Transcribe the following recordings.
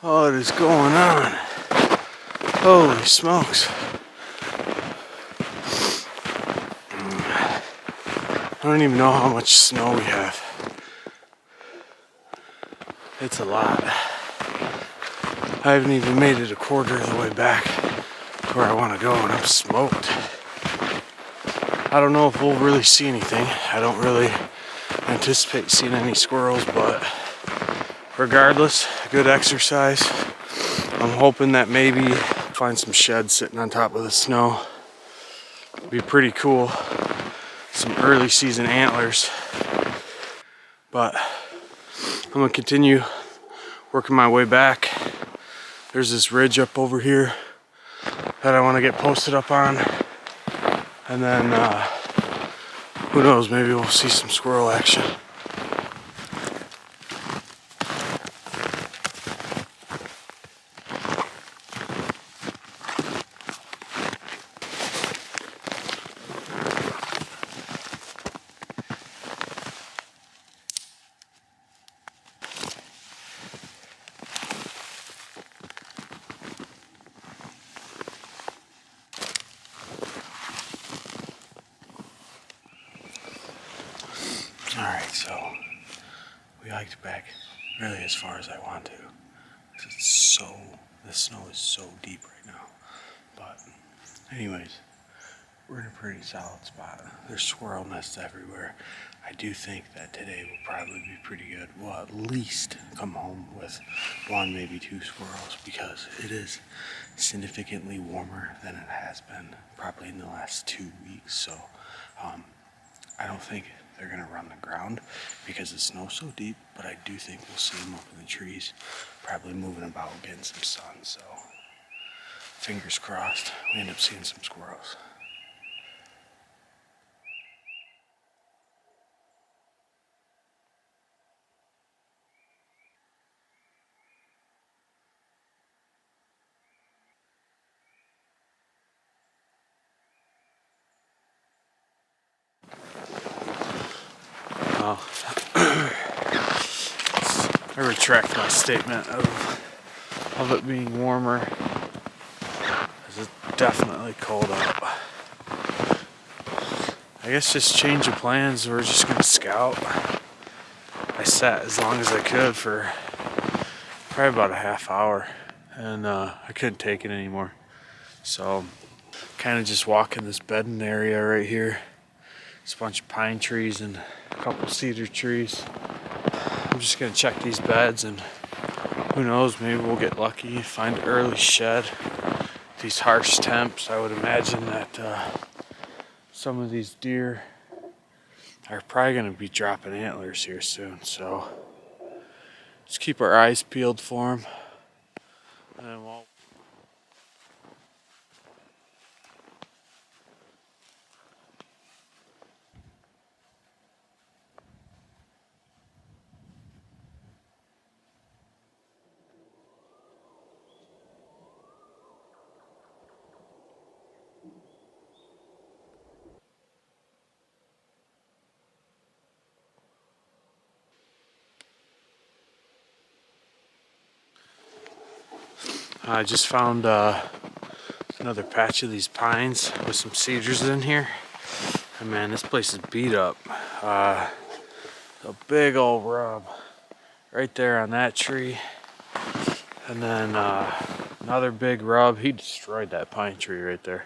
What is going on? Holy smokes. I don't even know how much snow we have. It's a lot. I haven't even made it a quarter of the way back to where I want to go, and I'm smoked. I don't know if we'll really see anything. I don't really anticipate seeing any squirrels, but regardless, good exercise. I'm hoping that maybe find some sheds sitting on top of the snow. It'd be pretty cool. Some early season antlers. But I'm gonna continue working my way back. There's this ridge up over here that I want to get posted up on. And then, who knows, maybe we'll see some squirrel action. Alright, so we hiked back really as far as I want to. The snow is so deep right now. But anyways, we're in a pretty solid spot. There's squirrel nests everywhere. I do think that today will probably be pretty good. We'll at least come home with one, maybe two squirrels, because it is significantly warmer than it has been probably in the last 2 weeks. So I don't think they're gonna run the ground because the snow's so deep, but I do think we'll see them up in the trees, probably moving about, getting some sun. So fingers crossed we end up seeing some squirrels. Well, I retract my statement of it being warmer, because it's definitely cold out. I guess just change of plans. We're just gonna scout. I sat as long as I could for probably about a half hour, and I couldn't take it anymore. So kind of just walking this bedding area right here. It's a bunch of pine trees and a couple cedar trees. I'm just gonna check these beds, and who knows, maybe we'll get lucky, find an early shed. These harsh temps, I would imagine that some of these deer are probably gonna be dropping antlers here soon. So just keep our eyes peeled for them, and then we'll I just found another patch of these pines with some cedars in here. And man, this place is beat up. A big old rub right there on that tree. And then another big rub. He destroyed that pine tree right there.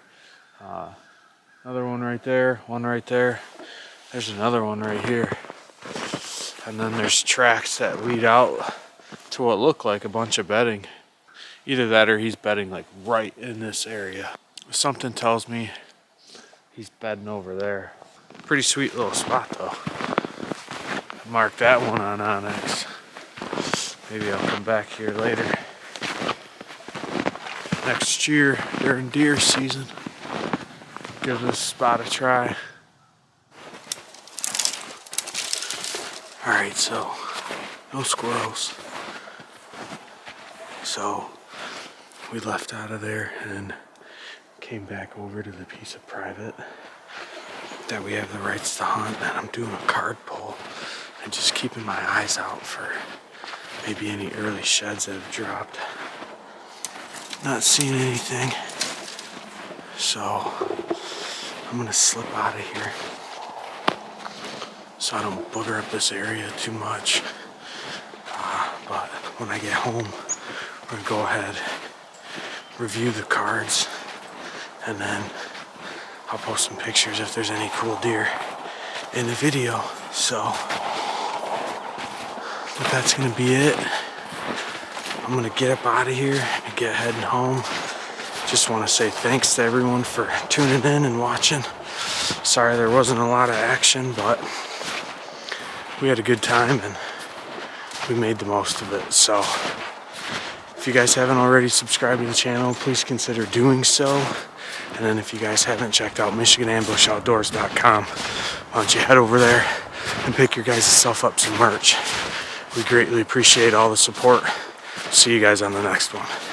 Another one right there, one right there. There's another one right here. And then there's tracks that lead out to what look like a bunch of bedding. Either that or he's bedding like right in this area. Something tells me he's bedding over there. Pretty sweet little spot though. Mark that one on Onyx. Maybe I'll come back here later. Next year during deer season. Give this spot a try. Alright, so no squirrels. So we left out of there and came back over to the piece of private that we have the rights to hunt, and I'm doing a card pull and just keeping my eyes out for maybe any early sheds that have dropped. Not seeing anything, so I'm gonna slip out of here so I don't booger up this area too much. But when I get home, we're gonna go ahead, review the cards, and then I'll post some pictures if there's any cool deer in the video. So, but that's gonna be it. I'm gonna get up out of here and get heading home. Just want to say thanks to everyone for tuning in and watching. Sorry there wasn't a lot of action, but we had a good time and we made the most of it. So if you guys haven't already subscribed to the channel, please consider doing so. And then if you guys haven't checked out MichiganAmbushOutdoors.com, why don't you head over there and pick your guys' self up some merch. We greatly appreciate all the support. See you guys on the next one.